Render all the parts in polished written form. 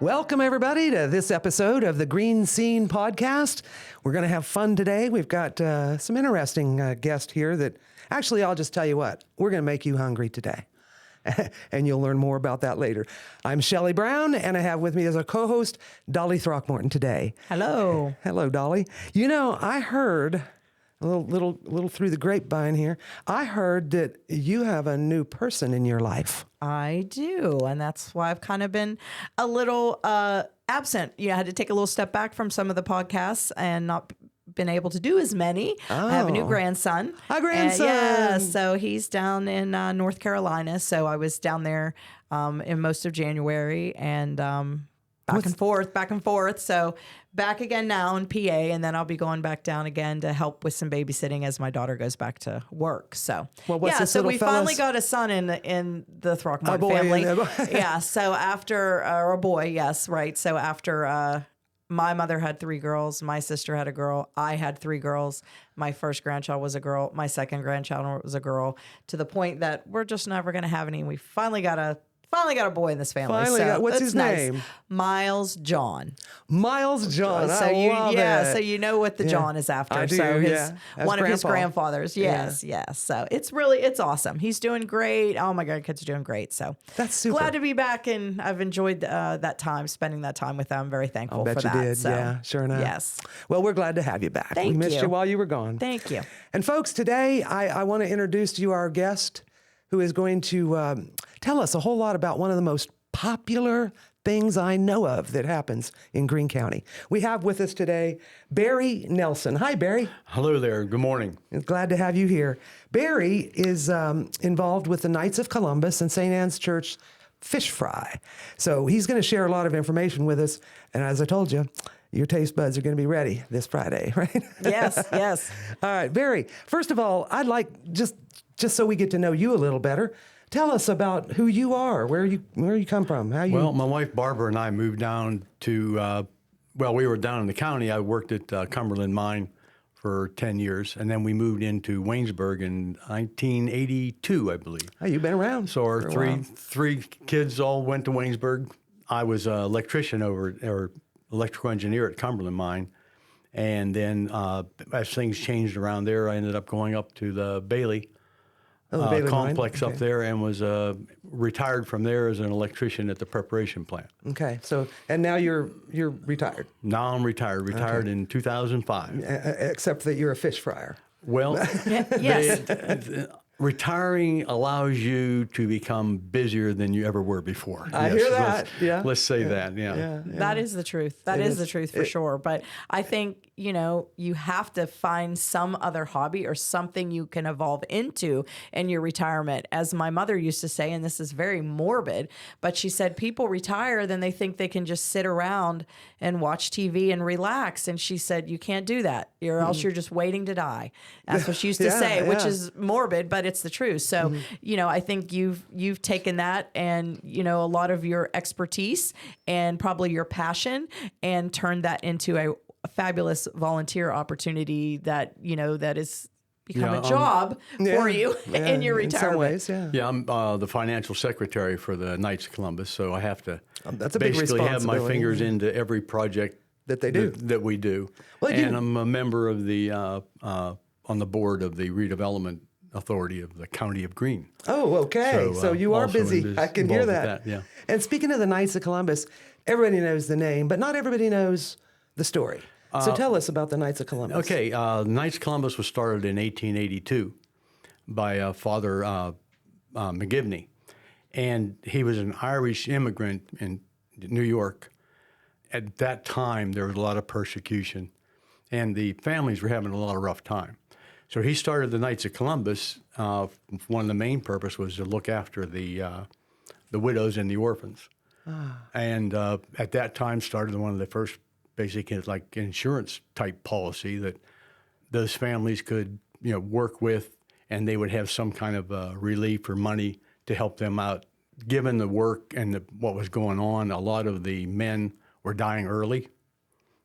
Welcome, everybody, to this episode of the Green Scene Podcast. We're going to have fun today. We've got some interesting guests here that, actually, I'll just tell you what, we're going to make you hungry today. And you'll learn more about that later. I'm Shelly Brown, and I have with me as a co-host, Dolly Throckmorton today. Hello. Hello, Dolly. You know, I heard, a little through the grapevine here, I heard that you have a new person in your life. I do, and that's why I've kind of been a little absent. I had to take a little step back from some of the podcasts and not been able to do as many. Oh. I have a new grandson. A grandson. Yeah, so he's down in North Carolina. So I was down there in most of January and back and forth. So back again now in PA, and then I'll be going back down again to help with some babysitting as my daughter goes back to work. So so we finally got a son in the Throckmorton family. Yeah, so after or a boy, yes, right. So after my mother had 3 girls, my sister had a girl, I had 3 girls. My first grandchild was a girl, my second grandchild was a girl, to the point that we're just never going to have any. We finally got a boy in this family. What's his name? Miles John. Miles John. So you know what the John is after. I do, so one of his grandpa. grandfathers. Yes. So it's awesome. He's doing great. Oh my God, kids are doing great. So that's super. Glad to be back, and I've enjoyed that time, spending that time with them. I'm very thankful for that. I bet you did. So, yeah, sure enough. Yes. Well, we're glad to have you back. Thank we missed you. you while you were gone. Thank you. And folks, today I want to introduce to you our guest who is going to tell us a whole lot about one of the most popular things I know of that happens in Greene County. We have with us today Barry Nelson. Hi, Barry. Hello there. Good morning. Glad to have you here. Barry is involved with the Knights of Columbus and St. Anne's Church Fish Fry. So he's going to share a lot of information with us. And as I told you, your taste buds are going to be ready this Friday, right? Yes, yes. All right, Barry, first of all, I'd like just so we get to know you a little better, tell us about who you are, where you come from, how you... Well, my wife Barbara and I moved down to, we were down in the county. I worked at Cumberland Mine for 10 years, and then we moved into Waynesburg in 1982, I believe. Oh, you've been around. So our three kids all went to Waynesburg. I was an electrician or electrical engineer at Cumberland Mine. And then as things changed around there, I ended up going up to the Bailey complex up there, and was retired from there as an electrician at the preparation plant. Okay, so and now you're retired. Now I'm retired in 2005. Except that you're a fish fryer. Well, yes. Retiring allows you to become busier than you ever were before. I hear that. Let's say that. Yeah. That is the truth. That is the truth for sure. But I think, you have to find some other hobby or something you can evolve into in your retirement. As my mother used to say, and this is very morbid, but she said people retire, then they think they can just sit around and watch TV and relax. And she said, you can't do that, or else you're just waiting to die. That's what she used to say, which is morbid, but it's the truth. So, I think you've taken that and, a lot of your expertise and probably your passion and turned that into a fabulous volunteer opportunity that, that is become a job for you in your retirement. In some ways, Yeah, I'm the financial secretary for the Knights of Columbus, so I have to that's a big basically have my responsibility. fingers into every project that they do. That we do. Well, and I'm a member of the on the board of the redevelopment authority of the County of Greene. Oh, okay. So you are busy. I can hear that. Yeah. And speaking of the Knights of Columbus, everybody knows the name, but not everybody knows the story. So tell us about the Knights of Columbus. Okay. Knights of Columbus was started in 1882 by Father McGivney. And he was an Irish immigrant in New York. At that time, there was a lot of persecution, and the families were having a lot of rough time. So he started the Knights of Columbus. One of the main purpose was to look after the widows and the orphans. And at that time started one of the first basic like insurance type policy that those families could work with, and they would have some kind of relief or money to help them out. Given the work and what was going on, a lot of the men were dying early.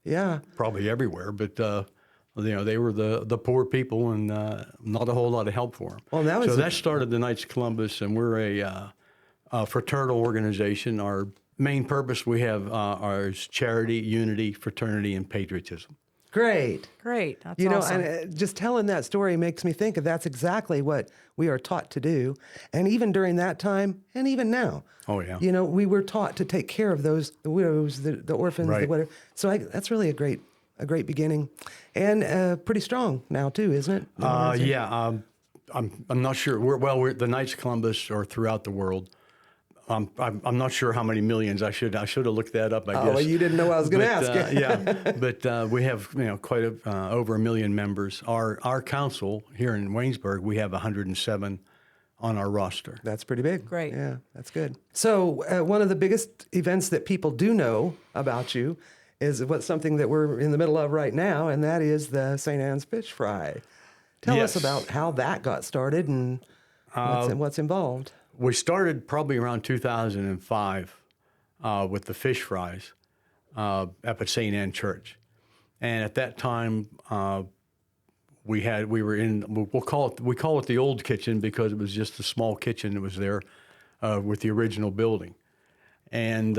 Yeah, probably everywhere, but they were the poor people, and not a whole lot of help for them. Well, that started the Knights of Columbus, and we're a fraternal organization. Our main purpose we have is charity, unity, fraternity, and patriotism. Great. Great. That's You know, awesome. and just telling that story makes me think of that's exactly what we are taught to do. And even during that time, and even now. Oh, yeah. You know, we were taught to take care of those, the widows, the orphans, the Right. whatever. So that's really a great beginning, and pretty strong now too, isn't it? Yeah. I'm not sure. We're the Knights of Columbus are throughout the world. I'm not sure how many millions. I should have looked that up. I guess. Well, you didn't know I was going to ask. Yeah, but we have quite over 1 million members. Our council here in Waynesburg, we have 107 on our roster. That's pretty big. Great. Yeah, that's good. So one of the biggest events that people do know about you is something that we're in the middle of right now, and that is the St. Anne's Fish Fry. Tell us Yes. about how that got started and what's involved. We started probably around 2005 with the fish fries up at St. Anne Church, and at that time we were in we call it the old kitchen because it was just a small kitchen that was there with the original building, and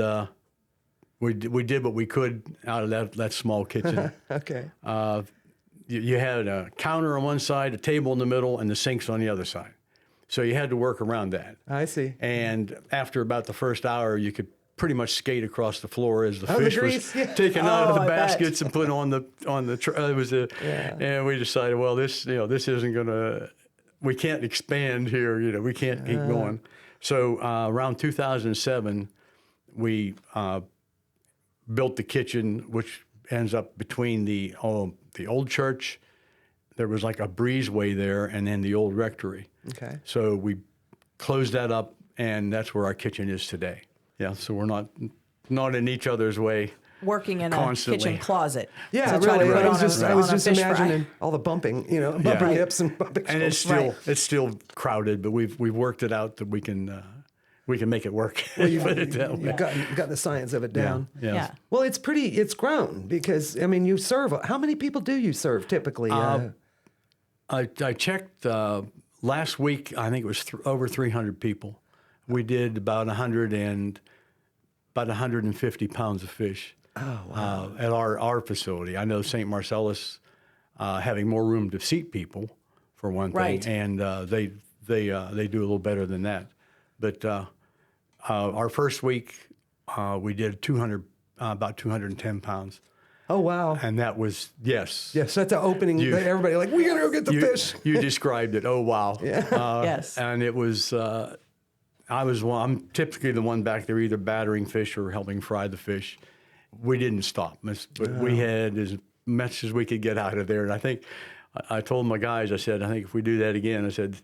we did what we could out of that small kitchen. Okay. You had a counter on one side, a table in the middle, and the sinks on the other side. So you had to work around that. I see. And after about the first hour, you could pretty much skate across the floor as the the fish grease, was yeah. taken out of the I bet. baskets and put on the it was and we decided, well, this isn't gonna, we can't expand here, we can't keep going. So around 2007, we built the kitchen, which ends up between the old church. There was like a breezeway there, and then the old rectory. Okay. So we closed that up, and that's where our kitchen is today. Yeah, so we're not in each other's way. Working in Constantly. a kitchen closet. Yeah, to try to really. put I was on just, a- I was on a just fish fry. imagining all the bumping, bumping Right. hips and bumping And it's shoulders. still it's still crowded, but we've worked it out that we can make it work. You've Put it that way. you've got the science of it down. Yeah. Yeah. Well, it's grown because, you serve, how many people do you serve typically? I checked last week. I think it was over 300 people. We did about 150 pounds of fish. Oh, wow. At our facility. I know St. Marcellus having more room to seat people for one thing, Right. and they do a little better than that. But our first week we did about 210 pounds. Oh, wow. And that was, yes. Yes, that's the opening. Everybody like, we got to go get the fish. You described it. Oh, wow. Yes. And it was, I'm typically the one back there either battering fish or helping fry the fish. We didn't stop. But we had as much as we could get out of there. And I think, I told my guys, I said, I think if we do that again, I said,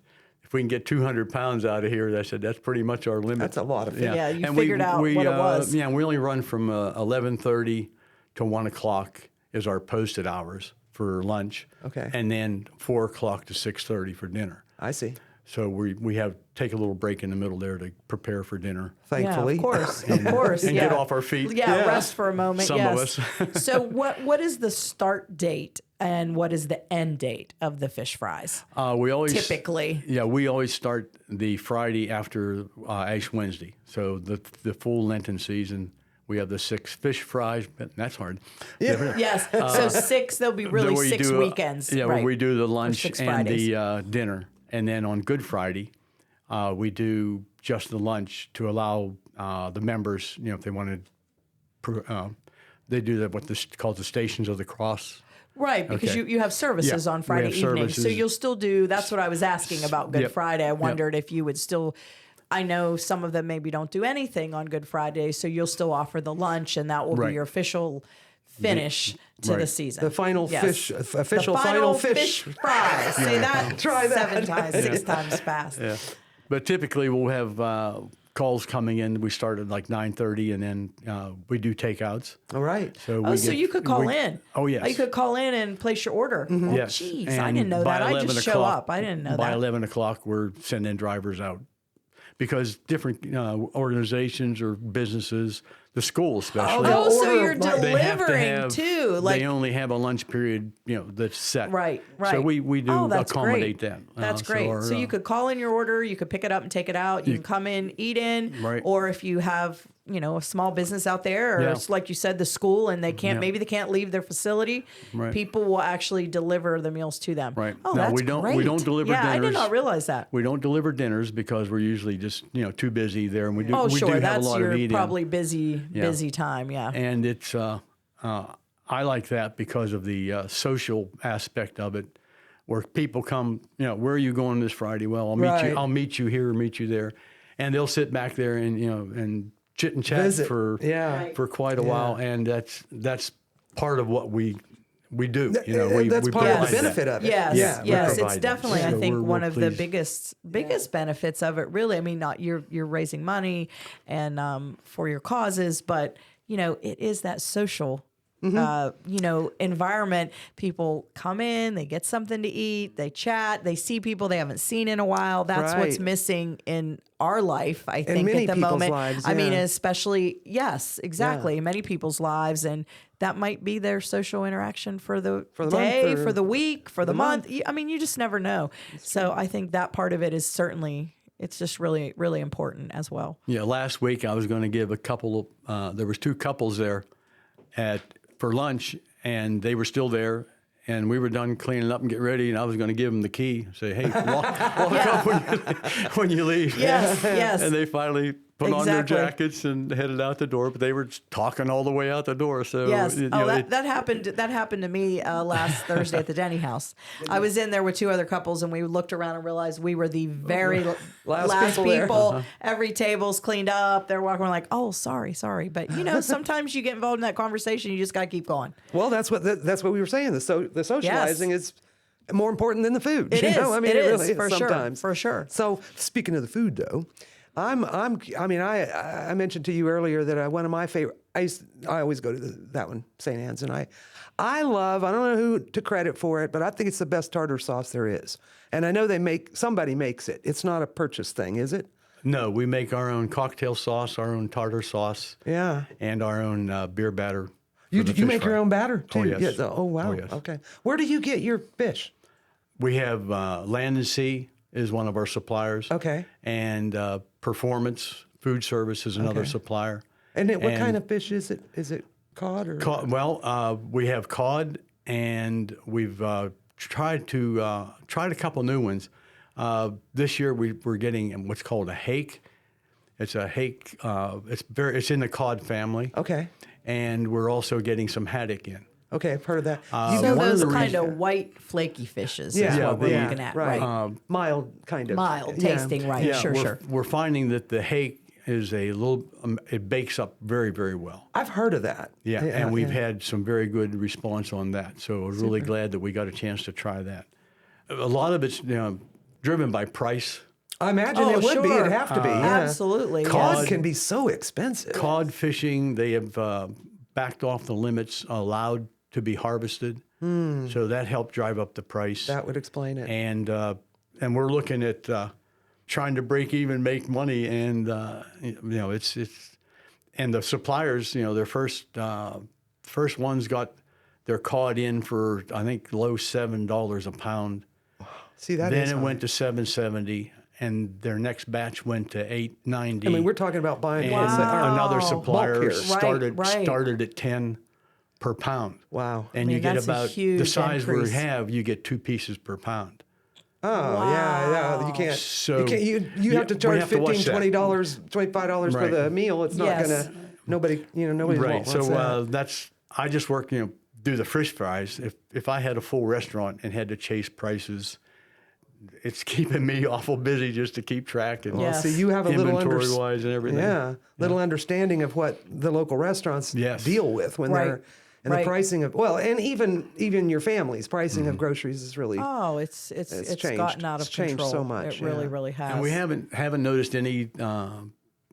if we can get 200 pounds out of here, I said, that's pretty much our limit. That's a lot of fish. Yeah, you And figured out what it was. Yeah, we only run from 11:30 to 1 o'clock is our posted hours for lunch. Okay. And then 4 o'clock to 6:30 for dinner. I see. So we have take a little break in the middle there to prepare for dinner. Thankfully. Yeah, of course, of course. And yeah. get off our feet. Yeah, rest for a moment. Some of us. So what is the start date and what is the end date of the fish fries? We always Typically. Yeah, we always start the Friday after Ash Wednesday. So the full Lenten season, we have the 6 fish fries. But that's hard. Yeah. Yes. So there'll be really Where you 6 do, weekends. Yeah, right. where we do the lunch 6 and Fridays. the dinner. And then on Good Friday, we do just the lunch to allow the members, if they wanted, they do what's called the Stations of the Cross. Right, because Okay. you have services Yeah, on we Friday have evening. So services. you'll still do, that's what I was asking about Good Yep. Friday. I wondered if you would still, I know some of them maybe don't do anything on Good Friday, so you'll still offer the lunch and that will Right. be your official finish to the right. season. The final Yes. fish, official the final fish. fry. Say that Try that. 7 times, 6 times fast. Yeah. But typically we'll have calls coming in. We start at like 9:30 and then we do takeouts. All right. So Oh, so you could call we- in. Oh, yes. You could call in and place your order. Oh, Yes. jeez, I And didn't know by that. I 11 just show o'clock- up. I didn't know By that. 11 o'clock, we're sending drivers out because different organizations or businesses, the school especially. Oh, so you're They have to delivering have- too. Like, they only have a lunch period, that's set. right. So we do Oh, that's accommodate great. that. That's great. our, So you could call in your order, you could pick it up and take it out. You can come in, eat in, Right. or if you have, a small business out there, or Yeah. it's like you said, the school, and they can't, maybe they can't leave their facility. Right. People will actually deliver the meals to them. Right. Oh, Now, that's we don't great. deliver Yeah, I did dinners. not realize that. We don't deliver dinners because we're usually just too busy there, and we do Oh, we sure. do have That's a lot your of eating. probably busy time. Yeah. And it's I like that because of the social aspect of it, where people come. Where are you going this Friday? Well, I'll meet Right. you. I'll meet you here or meet you there, and they'll sit back there and and chit and chat Visit. for Yeah. for quite a while, and that's part of what we do. That's we part of provide the benefit that. of it. Yes, Yeah, we yes, it's provide that. definitely. I So think we're one real of the pleased. biggest benefits of it. Really, I mean, not you're raising money and for your causes, but it is that social. Environment. People come in, they get something to eat, they chat, they see people they haven't seen in a while. That's what's Right. missing in our life, I think, many at the people's moment. lives, I mean, yeah. especially, yes, exactly, in many people's lives. And that might be their social interaction for the, the day, month or for the week, for the month. month. I mean, you just never know. So I think that part of it is certainly, it's just really, really important as well. Yeah, last week I was going to give a couple of, there was two couples there for lunch, and they were still there, and we were done cleaning up and getting ready, and I was going to give them the key, say, hey, walk up when you leave. Yes, yes. And they finally put on their Exactly. jackets and headed out the door, but they were talking all the way out the door. So Yes. it- That happened. That happened to me last Thursday at the Denny house. I was in there with two other couples, and we looked around and realized we were the very last people there. people. Every table's cleaned up. They're walking around like, "Oh, sorry." But sometimes you get involved in that conversation. You just got to keep going. Well, that's what we were saying. The socializing is more important than the food. It is. I mean, It it is, really is for sure, sometimes. for sure. So speaking of the food, though, I mentioned to you earlier that one of my favorite. I always go to that one, St. Anne's, and I love. I don't know who to credit for it, but I think it's the best tartar sauce there is. And I know somebody makes it. It's not a purchase thing, is it? No, we make our own cocktail sauce, our own tartar sauce, Yeah. and our own beer batter. You for the you fish make your fry. own batter too? Oh, yes. Oh wow. Oh, yes. Okay. Where do you get your fish? We have Land and Sea is one of our suppliers. Okay. And Performance Food Service is another Okay. supplier. And what kind of fish is it? Is it cod or? We have cod, and we've tried a couple new ones. This year we're getting what's called a hake. It's a hake. It's in the cod family. Okay. And we're also getting some haddock in. Okay, I've heard of that. So one of those the kind of white flaky fishes is what we're looking at, right? Mild kind of. Mild Yeah. tasting, right? Sure. We're finding that the hake is a little. It bakes up very, very well. I've heard of that. Yeah, and we've had some very good response on that. So I was really glad that we got a chance to try that. A lot of it's driven by price. I imagine Oh, it would be. sure. It'd have to be. Yeah. Absolutely. Cod yes. can be so expensive. Cod fishing, they have backed off the limits allowed to be harvested. So that helped drive up the price. That would explain it. And we're looking at trying to break even, make money, and it's and the suppliers, their first ones got their cod in for I think low $7 a pound. See, that Then is it high. went to $7.70, and their next batch went to $8.90. I mean, we're talking about buying. and another Bulk supplier here. started at 10 per pound. Wow. And I you mean, get that's a about the huge size increase. we have, you get 2 pieces per pound. Oh yeah. You can't. So you can't. You have to we charge have to watch $15, that. $20, $25 for Right. the meal. It's not Yes. gonna. Nobody. Nobody Right. wants So that. I just work, do the fish fries. If I had a full restaurant and had to chase prices, it's keeping me awful busy just to keep track and Yes. See, you have a little inventory-wise and everything. little understanding of what the local restaurants Yes. deal with when Right. they're and Right. the pricing of and even your family's pricing of groceries is really Oh, it's changed. gotten out of It's changed control. so much, It really, yeah. really has. And we haven't noticed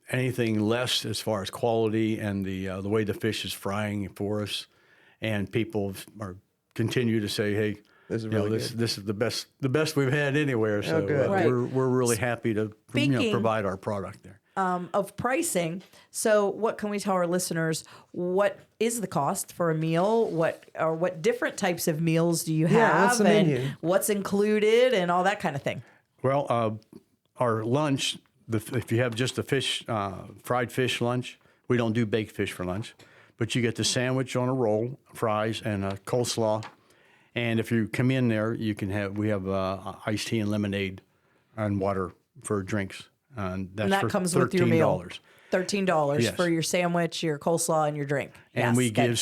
anything less as far as quality and the way the fish is frying for us. And people continue to say, "Hey, This is really this is the best we've had anywhere." So good. Right. we're really happy to Speaking- provide our product there. of pricing. So what can we tell our listeners? What is the cost for a meal? What different types of meals do you have? Yeah, what's the menu? What's included and all that kind of thing? Well, our lunch, if you have just the fish, fried fish lunch, we don't do baked fish for lunch, but you get the sandwich on a roll, fries, and a coleslaw. And if you come in there, we have iced tea and lemonade and water for drinks. And that for comes with your meal. $13 Yes. for your sandwich, your coleslaw, and your drink. And we give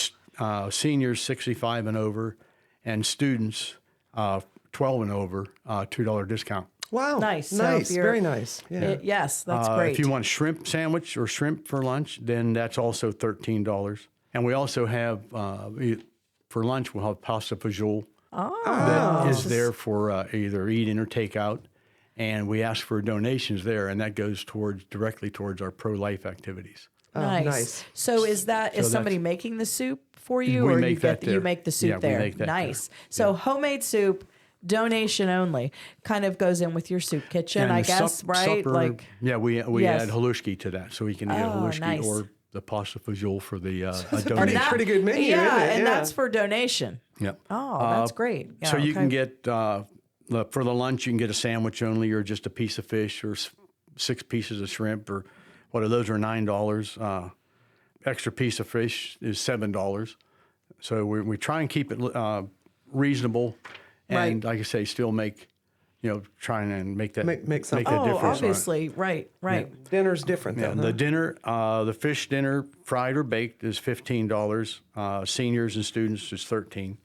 seniors 65 and over and students 12 and over $2 discount. Wow. Nice. So Nice. if you're- Very nice. Yeah. Yes, that's great. If you want shrimp sandwich or shrimp for lunch, then that's also $13. And we also have, for lunch, we'll have pasta fagioli. That is there for either eat-in or takeout. And we ask for donations there, and that goes directly towards our pro-life activities. Nice. So is somebody making the soup for you, We or make that you there. make the soup Yeah, we there? make that Nice. there. So homemade soup, donation only, kind of goes in with your soup kitchen, And I the guess, right? Supper, we Yes. add Halušky to that, so we can eat a Halušky nice. or the pasta fagioli for the Pretty donation. good menu, yeah, isn't it? and Yeah. that's for donation. Yep. Oh, that's great. Yeah, So you can okay. get, for the lunch, you can get a sandwich only or just a piece of fish or 6 pieces of shrimp or what are those are $9. Extra piece of fish is $7. So we try and keep it reasonable and, like I say, still make, trying and make that, Make something. that Oh, difference. on it. obviously, right. Dinner's different, Yeah, though. huh? the dinner, the fish dinner, fried or baked, is $15. Seniors and students is $13,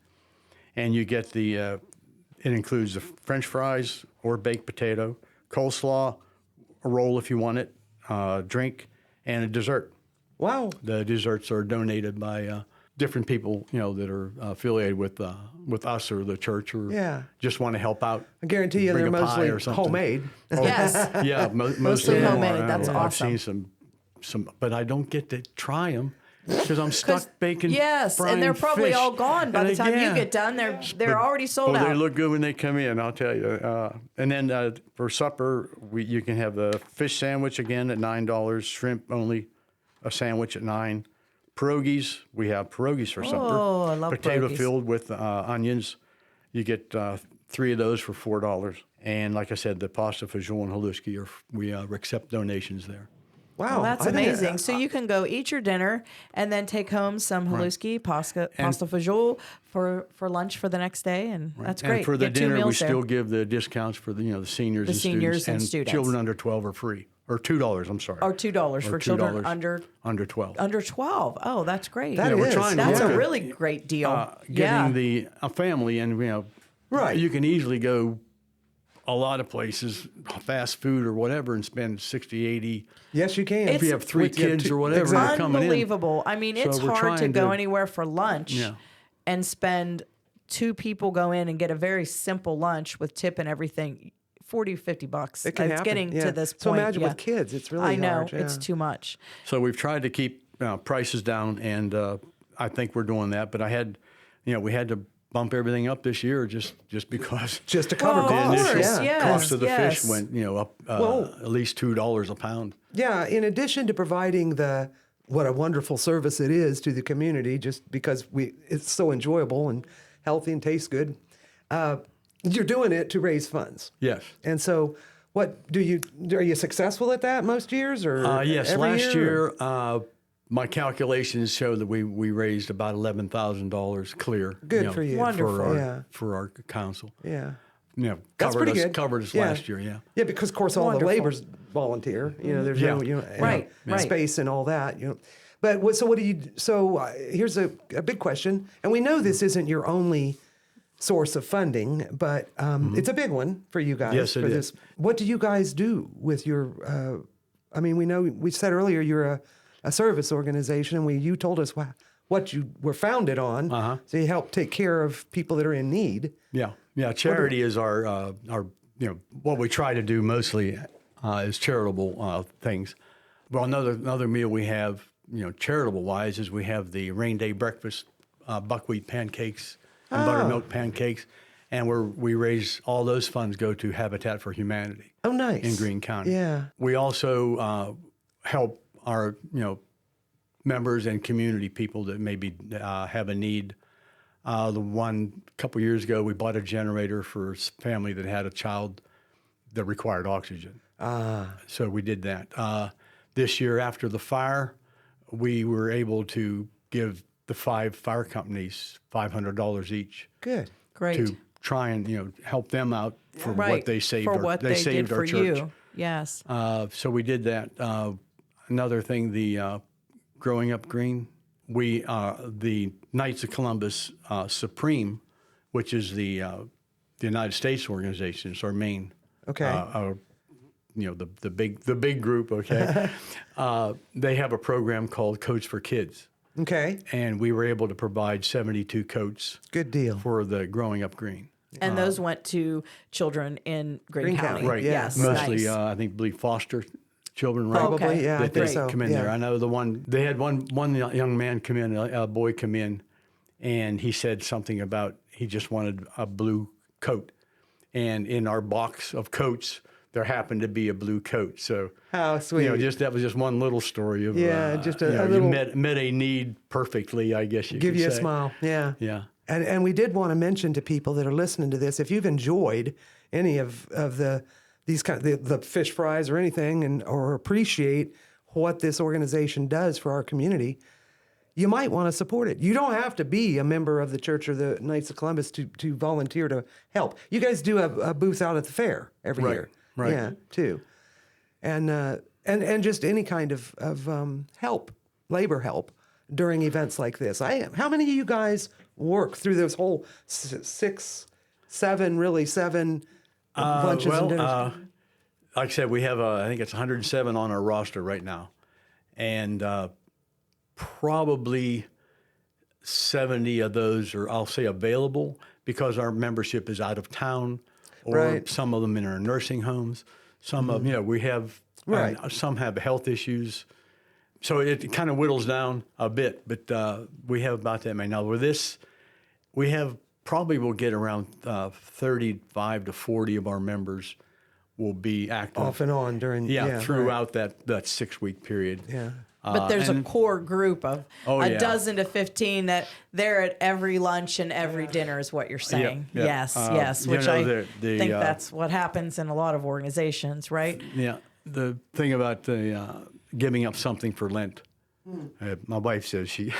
and you get it includes the French fries or baked potato, coleslaw, a roll if you want it, drink, and a dessert. Wow. The desserts are donated by different people, that are affiliated with us or the church, or Yeah. just want to help out. I guarantee you bring they're a pie mostly or something. homemade. Yes. Yeah, most Mostly of them homemade. are. That's I've awesome. seen some, but I don't get to try them because I'm stuck baking. Yes, frying and they're probably fish. all gone by And the time you yeah. get done. They're already sold Well, out. they look good when they come in, I'll tell you. And then for supper, you can have the fish sandwich again at $9, shrimp only, a sandwich at $9. Pierogies, we have pierogies for supper. Oh, I love Potato pierogies. filled with onions. You get 3 of those for $4. And like I said, the pasta fagioli and Halušky, we accept donations there. Wow. Well, that's I think- amazing. So you can go eat your dinner and then take home some Halušky, pasta fagioli for lunch for the next day, and that's great. And for the Get 2 dinner, we meals there. still give the discounts for the seniors, The and, seniors students, and students. children under 12 are free, or $2. I'm sorry, Or $2 for children $2 under 12. 12. Oh, that's great. That we're is. trying to That's look a at, really great deal. getting a family, and Right. you can easily go a lot of places, fast food or whatever, and spend 60, 80. Yes, you can. If you have 3 With your kids two- or whatever, Exactly. they're coming in. Unbelievable. I mean, it's So we're hard to trying go to- anywhere for lunch Yeah. and spend 2 people go in and get a very simple lunch with tip and everything. $40, $50. It can it's happen. getting Yeah. to this point. So imagine yeah. with kids, it's really I know hard. it's yeah. too much. So we've tried to keep prices down, and I think we're doing that. But we had to bump everything up this year just because Just to cover Well, of costs. course, Yeah. yeah. cost of the yes. fish went up Well- at least $2 a pound. Yeah, in addition to providing what a wonderful service it is to the community, just because it's so enjoyable and healthy and tastes good, you're doing it to raise funds. Yes. And so, are you successful at that most years, or Yes, every last year? year, my calculations show that we raised about $11,000 clear. Good for you. Wonderful. Yeah. For our council. Yeah. Covered That's pretty us, good. Covered us Yeah. last year, yeah. Yeah, because of course all Wonderful. the labor's volunteer. There's no Right, right. space and all that. But what do you? So here's a big question, and we know this isn't your only source of funding, but it's a big one for you guys. Yes, it for is. this. What do you guys do with your? We said earlier you're a service organization, and you told us what you were founded on. So you help take care of people that are in need. Yeah, yeah. Charity is our what we try to do mostly is charitable things. Well, another meal we have, charitable wise, is we have the rain day breakfast, buckwheat pancakes and buttermilk pancakes, and we raise all those funds go to Habitat for Humanity. Oh, nice. In Greene County. Yeah. We also help our members and community people that maybe have a need. The one a couple years ago, we bought a generator for a family that had a child that required oxygen. So we did that. This year after the fire, we were able to give the 5 fire companies $500 each. Good. Great. To try and help them out for Right. what they saved. For what they saved did our for church. you. Yes. So we did that. Another thing, the Growing Up Green, the Knights of Columbus Supreme, which is the United States organization, it's our main. Okay. The big group. Okay. They have a program called Coats for Kids. Okay. And we were able to provide 72 coats. Good deal. For the Growing Up Green. And those went to children in Greene County. Right. Yes. Mostly, Nice. believe foster children, right? Probably, Okay. yeah. I That think they so. come in there. I know they had one young man come in, a boy come in, and he said something about he just wanted a blue coat. And in our box of coats, there happened to be a blue coat. So How sweet. that was just one little story of just a you little met a need perfectly, I guess you give could you a say. smile. Yeah. Yeah. And we did want to mention to people that are listening to this, if you've enjoyed any of these kind of the fish fries or anything, or appreciate what this organization does for our community, you might want to support it. You don't have to be a member of the Church of the Knights of Columbus to volunteer to help. You guys do a booth out at the fair every year, right. Yeah, too, and just any kind of help, labor help during events like this. How many of you guys work through those whole 7 lunches and dinners? Like I said, we have I think it's 107 on our roster right now, and probably 70 of those are, I'll say, available because our membership is out of town, or Right. some of them in our nursing homes. Some of we have Right. some have health issues, so it kind of whittles down a bit. But we have about that many now. With this, we have probably will get around 35 to 40 of our members will be active Off and on during throughout that 6-week period. Yeah. But there's a core group of a dozen to 15 that they're at every lunch and every dinner is what you're saying. Yeah. Yes, which I think the, that's what happens in a lot of organizations, right? Yeah. The thing about the giving up something for Lent, my wife says she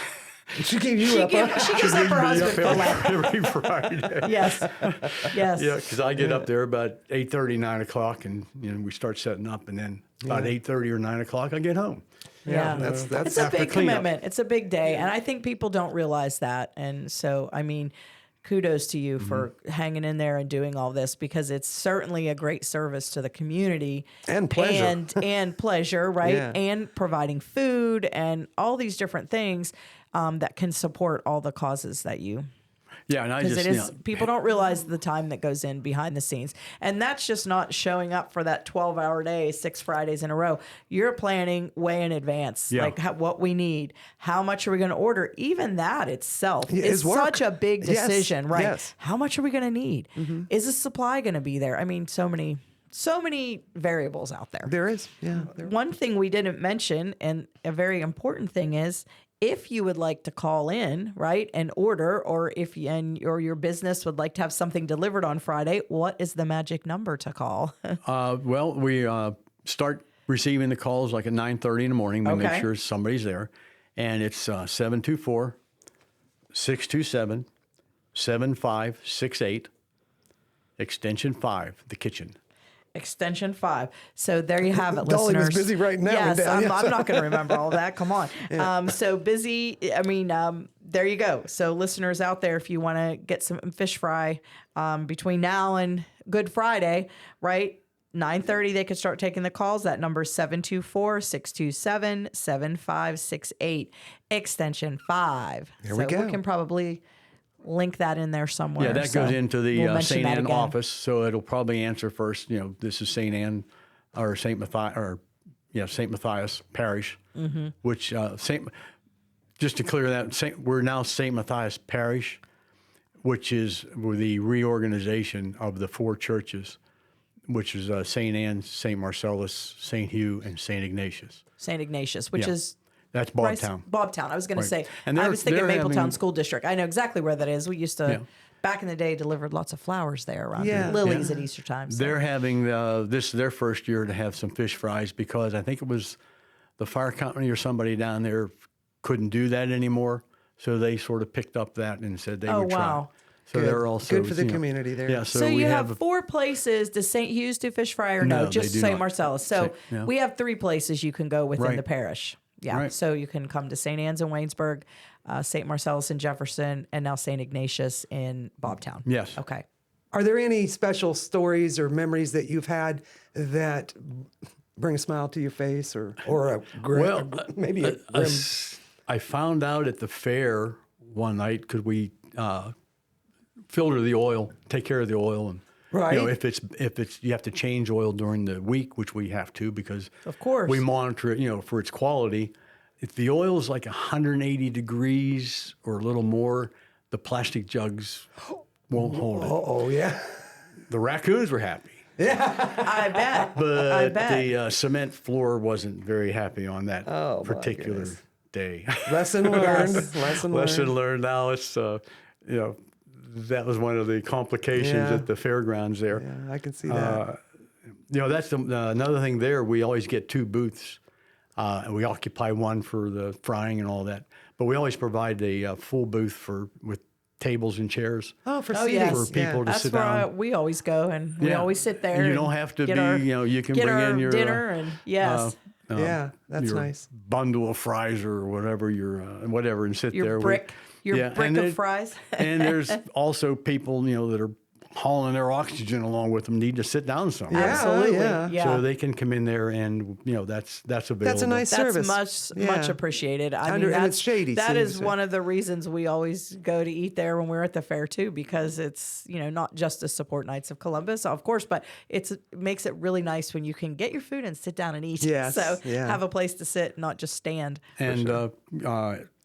She gave you up. She gives up her husband for Lent. every Friday. Yes. Yeah, because I get up there about 8:30, 9 o'clock, and we start setting up, and then about 8:30 or 9 o'clock, I get home. Yeah, that's it's a after big cleanup. commitment. It's a big day, and I think people don't realize that. And so, I mean, kudos to you for hanging in there and doing all this, because it's certainly a great service to the community And pleasure. and pleasure, right? Yeah. And providing food and all these different things that can support all the causes that you. Yeah, and I Because just it is, people don't realize the time that goes in behind the scenes. And that's just not showing up for that 12-hour day, 6 Fridays in a row. You're planning way in advance, like what we need, how much are we going to order. Even that itself is work. such a big decision, right? Yes. How much are we going to need? Is the supply going to be there? I mean, so many variables out there. There is, yeah. One thing we didn't mention, and a very important thing, is if you would like to call in, right, and order, or if or your business would like to have something delivered on Friday, what is the magic number to call? Well, we start receiving the calls like at 9:30 in the morning. We make sure somebody's there, and it's 724-627-7568, extension 5, the kitchen. Extension 5. So there you have it, Dolly was listeners. busy writing that one yes, down. I'm not going to remember all that. Come on. So busy. I mean, there you go. So listeners out there, if you want to get some fish fry between now and Good Friday, right? 9:30, they could start taking the calls. That number is 724-627-7568, extension 5. There we go. We can probably link that in there somewhere. Yeah, that So goes into the we'll mention St. that Anne again. office, so it'll probably answer first. This is St. Anne or St. Matthias, St. Matthias Parish, which just to clear that, we're now St. Matthias Parish, which is the reorganization of the 4 churches which is St. Anne's, St. Marcellus, St. Hugh, and St. Ignatius. St. Ignatius, which Yeah. is That's Bobtown. Bobtown. I was going to say. And I was thinking they're Mapletown having- School District. I know exactly where that is. We used to, Yeah. back in the day, delivered lots of flowers there around Yeah. lilies at Easter time. So. They're having this is their first year to have some fish fries because I think it was the fire company or somebody down there couldn't do that anymore, so they sort of picked up that and said they would try. Wow. So Good. they're also Good for the community there. Yeah, So we you have 4 places. Does St. Hugh's do fish fry or no? No, Just they do St. not. Marcellus. So Yeah. we have 3 places you can go within Right. the parish. Yeah. Right. So you can come to St. Anne's in Waynesburg, St. Marcellus in Jefferson, and now St. Ignatius in Bobtown. Yes. Okay. Are there any special stories or memories that you've had that bring a smile to your face, or maybe a grim? I found out at the fair one night because we filter the oil, take care of the oil, and Right. you know if it's you have to change oil during the week, which we have to because Of course. we monitor it, for its quality. If the oil is like 180 degrees or a little more, the plastic jugs won't hold it. Oh yeah. The raccoons were happy. I bet. But I bet. the cement floor wasn't very happy on that Oh, my particular goodness. day. Lesson learned. Lesson learned. Lesson learned. Now it's, that was one of the complications Yeah. at the fairgrounds there. Yeah, I can see that. That's another thing there. We always get 2 booths, and we occupy one for the frying and all that. But we always provide a full booth with tables and chairs. Oh, for Oh, seating. yes. For people to That's sit where down. we always go, and we Yeah. always sit there. You and don't have to get be, our- you can get bring our in your dinner, and yes, Yeah, that's your nice. bundle of fries or whatever whatever, and sit there. your brick and of fries. and there's also people that are hauling their oxygen along with them need to sit down somewhere. Yeah. Absolutely, yeah. yeah. So they can come in there and that's available. That's a nice That's service. much appreciated. I Under- mean, and that's it's shady, That so- is so- one of the reasons we always go to eat there when we're at the fair too, because it's not just to support Knights of Columbus, of course, but it makes it really nice when you can get your food and sit down and eat. Yes, So yeah. have a place to sit, not just stand. And a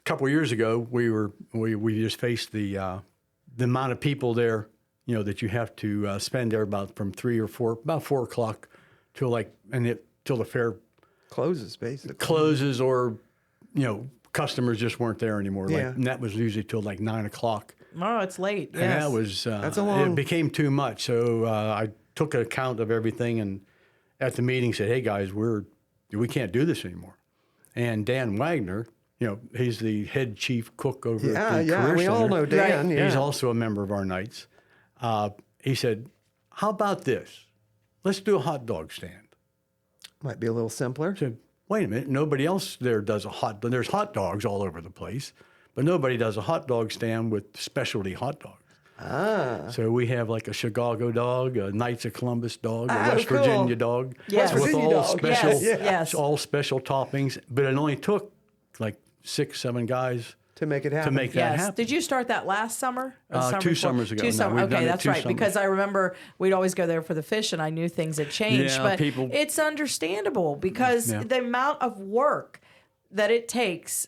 couple of years ago, we just faced the amount of people there, that you have to spend there about 4 o'clock till till the fair Closes basically. closes, or customers just weren't there anymore. Yeah. And that was usually till like 9 o'clock. Oh, it's late. And Yes. that was That's a long- It became too much. So I took account of everything, and at the meeting said, "Hey guys, we can't do this anymore." And Dan Wagner, he's the head chief cook over Yeah, at the yeah. Career We all Center. know Dan. Right. Yeah. He's also a member of our Knights. He said, "How about this? Let's do a hot dog stand." Might be a little simpler. I said, "Wait a minute, nobody else there does there's hot dogs all over the place, but nobody does a hot dog stand with specialty hot dogs." So we have like a Chicago dog, a Knights of Columbus dog, a West cool. Virginia dog, Yes. with Virginia all dog. special, Yes. all special toppings. But it only took like 6, 7 guys To make it happen. to make that Yes. happen. Did you start that last summer? Or the 2 before? summers ago. 2 No, summers. we've done Okay, it that's 2 right. summers. Because I remember we'd always go there for the fish, and I knew things had changed. Yeah, but people- it's understandable because Yeah. the amount of work that it takes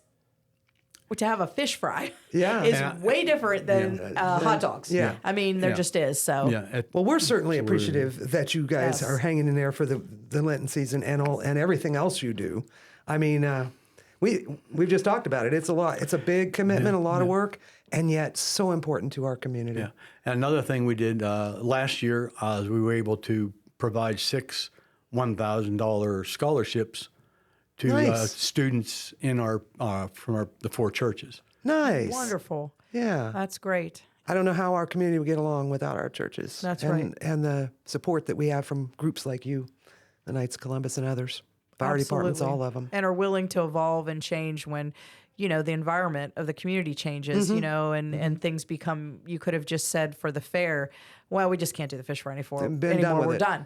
to have a fish fry Yeah. is And way different than hot dogs. yeah. I mean, there Yeah. just is. So Yeah, Well, we're certainly appreciative that you guys Yes. are hanging in there for the Lenten season and everything else you do. I mean, we've just talked about it. It's a lot. It's a big commitment, a lot of work, and yet so important to our community. Yeah. And another thing we did last year is we were able to provide 6 $1,000 scholarships to Nice. students in the 4 churches. Nice. wonderful. Yeah. That's great. I don't know how our community would get along without our churches. That's and, right. And the support that we have from groups like you, the Knights of Columbus and others, fire departments, Absolutely. all of them. And are willing to evolve and change when, the environment of the community changes, Mm-hmm. and things become, you could have just said for the fair, well, we just can't do the fish fry anymore. Been done with We're it. done.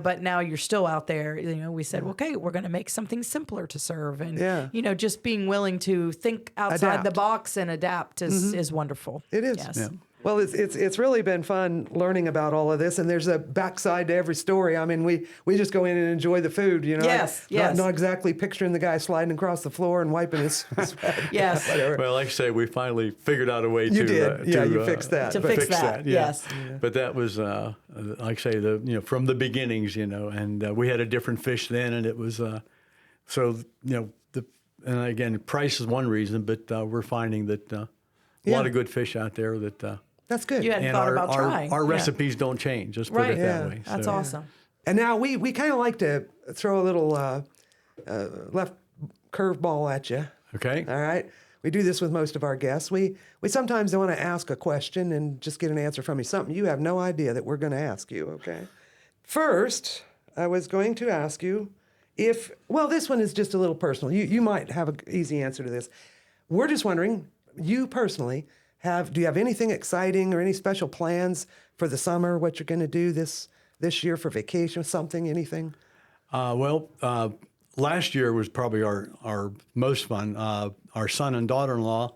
But now you're still out there. We said, okay, we're going to make something simpler to serve. And, Yeah. just being willing to think outside the Adapt. box and adapt is wonderful. It is. Yes. Yeah. Well, it's really been fun learning about all of this, and there's a backside to every story. I mean, we just go in and enjoy the food, you know. Yes, Not exactly picturing the guy sliding across the floor and wiping his sweat. Yes. Whatever. Well, like I say, we finally figured out a way You to did. You fixed that. To fix that, yeah. yes. But that was, like I say, from the beginnings, and we had a different fish then, and it was, and again, price is one reason, but we're finding that a lot of good fish out there that. That's good. You hadn't And thought about trying. our Yeah. recipes don't change. Let's put Right. it that way. That's So- awesome. And now we kind of like to throw a little left curveball at you. Okay. All right. We do this with most of our guests. We sometimes want to ask a question and just get an answer from you, something you have no idea that we're going to ask you, okay? First, I was going to ask you this one is just a little personal. You might have an easy answer to this. We're just wondering, you personally, do you have anything exciting or any special plans for the summer, what you're going to do this year for vacation, something, anything? Last year was probably our most fun. Our son and daughter-in-law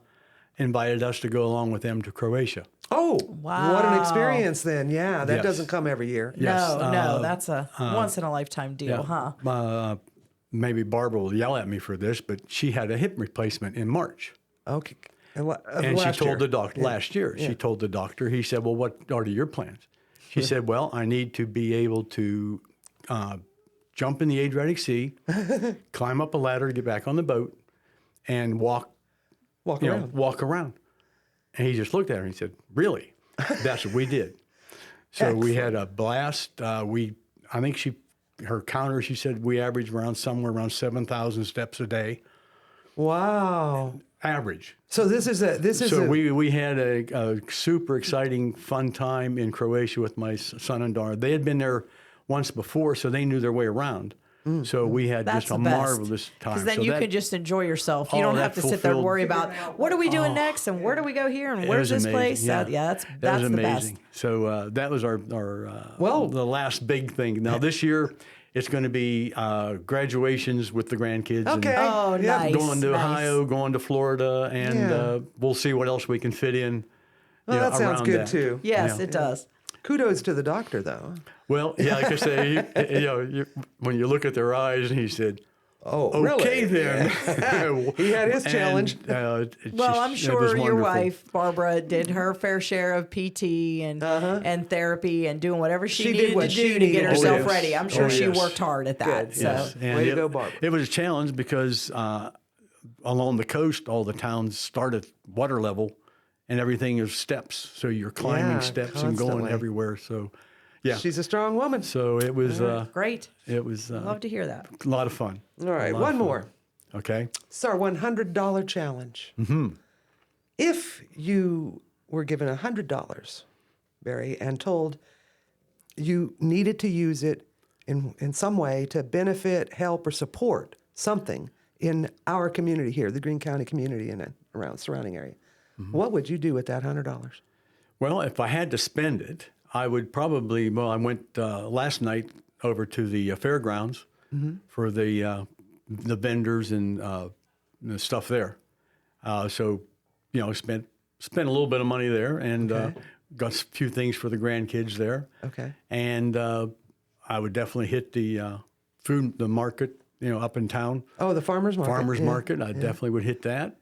invited us to go along with them to Croatia. Oh, Wow. what an experience then. Yeah, that Yes. doesn't come every year. Yes. No, that's a once in a lifetime deal, huh? Maybe Barbara will yell at me for this, but she had a hip replacement in March. Okay. And she told the doctor last year. Yeah. She told the doctor. He said, "Well, what are your plans?" She said, "Well, I need to be able to jump in the Adriatic Sea, climb up a ladder to get back on the boat, and walk around." And he just looked at her and he said, "Really?" That's what we did. So we had a blast. I think her counter. She said we averaged somewhere around 7,000 steps a day. Wow. Average. So we had a super exciting, fun time in Croatia with my son and daughter. They had been there once before, so they knew their way around. So we had That's just a the best. marvelous time. Because then So you that- could just enjoy yourself. You don't that have to sit there and fulfilled- worry about what are we doing next and where do we go here and where's was this amazing, place. That's that was the amazing. best. So that was our the last big thing. Now this year it's going to be graduations with the grandkids. Okay. And Oh, Yeah. nice. going to nice. Ohio, going to Florida, and Yeah. we'll see what else we can fit in. Well, that sounds around good that. too. Yes, Yeah. it does. Kudos to the doctor, though. Well, yeah, like I say, when you look at their eyes, and he said, Oh, "Okay, really? then." He had his And, challenge. Well, I'm it was sure your wonderful. wife Barbara did her fair share of PT and therapy and doing whatever she She did needed what to she do to get needed. herself Oh, yes. ready. I'm sure Oh, she yes. worked hard at that. Good, So Yes, and Way to go, Barbara. It was a challenge because along the coast, all the towns start at water level, and everything is steps. So you're climbing Yeah, steps and going constantly. everywhere. So, yeah. She's a strong woman. So it was great. it was Love to hear that. a lot of fun. All right, A lot one of fun. more. Okay. It's our $100 challenge. Mm-hmm. If you were given $100, Barry, and told you needed to use it in some way to benefit, help, or support something in our community here, the Greene County community and around surrounding area, what would you do with that $100? Well, if I had to spend it, I would probably. Well, I went last night over to the fairgrounds for the vendors and the stuff there. So, spent a little bit of money there and got a few things for the grandkids there. Okay. And I would definitely hit the market, up in town. Oh, the farmer's market. Farmers Yeah. market. I definitely would hit that.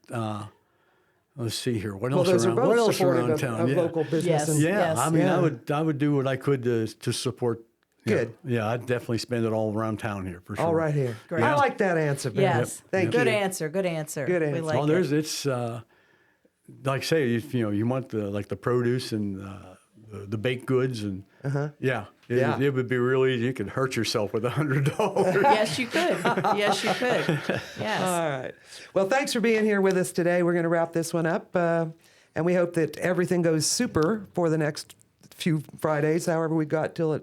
Let's see here. What Well, else those are around? both What else supportive around of, town? of Yeah. local business. Yes. And, Yeah, Yes. I mean, Yeah. I would do what I could to support. Good. Yeah, I'd definitely spend it all around town here for sure. All right here. Great. I like that answer, Barry. Yes. Thank Good you. answer. Good answer. Good We answer. like Well, it. it's like I say, if, you want the produce and the baked goods and Yeah. it would be really you could hurt yourself with $100. Yes, you could. Yes, you could. Yes. All right. Well, thanks for being here with us today. We're going to wrap this one up, and we hope that everything goes super for the next few Fridays, however we got till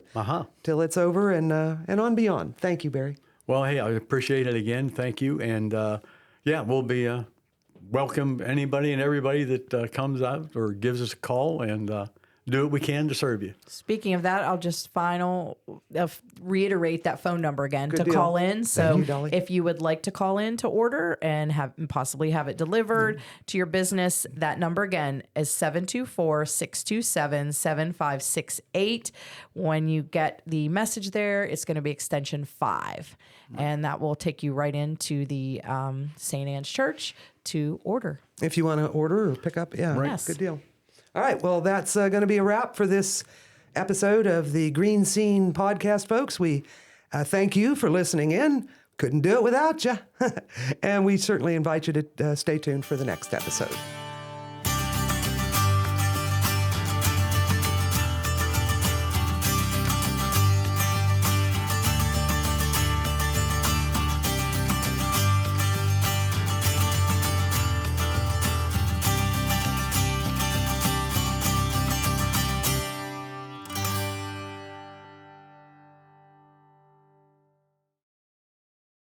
it's over and on beyond. Thank you, Barry. Well, hey, I appreciate it again. Thank you, and we'll be welcome anybody and everybody that comes out or gives us a call, and do what we can to serve you. Speaking of that, I'll just reiterate that phone number again to deal. call in. So you, Dolly. if you would like to call in to order and possibly have it delivered to your business, that number again is 724-627-7568. When you get the message there, it's going to be extension 5. And that will take you right into the St. Anne's Church to order. If you want to order or pick up, yeah, Right. Yes. Good deal. All right, well, that's going to be a wrap for this episode of the Green Scene podcast, folks. We thank you for listening in. Couldn't do it without you. And we certainly invite you to stay tuned for the next episode.